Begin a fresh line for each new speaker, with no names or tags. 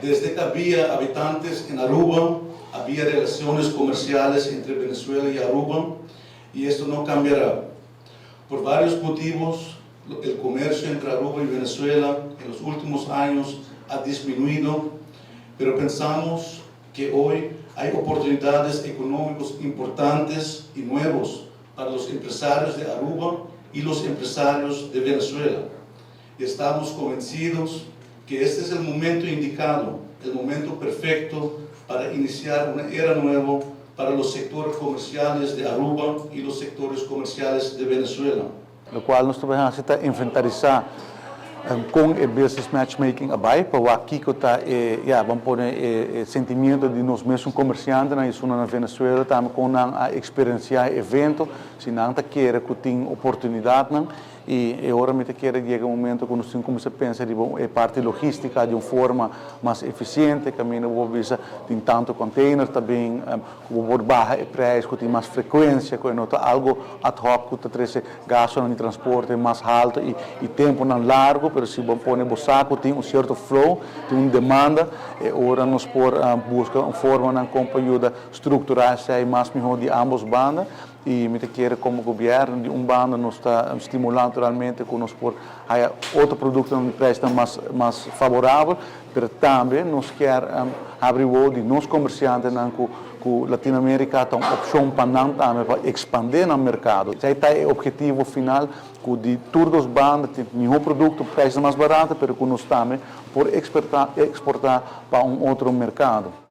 Desde que había habitantes en Aruba, había relaciones comerciales entre Venezuela y Aruba, y esto no cambiará. Por varios motivos, el comercio entre Aruba y Venezuela en los últimos años ha disminuido, pero pensamos que hoy hay oportunidades económicas importantes y nuevos para los empresarios de Aruba y los empresarios de Venezuela. Estamos convencidos que este es el momento indicado, el momento perfecto para iniciar una era nueva para los sectores comerciales de Aruba y los sectores comerciales de Venezuela.
Lo qual nós trabalhamos a inventarizar com o business matchmaking abai, para aqui que está, vamos pôr sentimento de nós mesmos comerciantes na isso na Venezuela, estamos com a experienciar evento, se não está querer que tem oportunidade não. E agora me quer chega um momento quando nós começamos a pensar em parte logística de uma forma mais eficiente, caminho vou ver tem tanto container também, vou baixar o preço, que tem mais frequência, que não algo ad hoc, que traz gasto de transporte mais alto e tempo não largo, mas se vamos pôr no saco tem certo flow, tem uma demanda, e agora nós por buscar uma forma na companhia de estruturar-se mais melhor de ambas bandas. E me quer como governo de bando nos está estimulando naturalmente que nós por outro produto de preço mais favorável, mas também nós quer abrir o de nós comerciantes que Latinoamérica tem opção para não também para expandir no mercado. Esse é o objetivo final que de todos os bandos tem melhor produto preço mais barato, mas que nós também por exportar para outro mercado.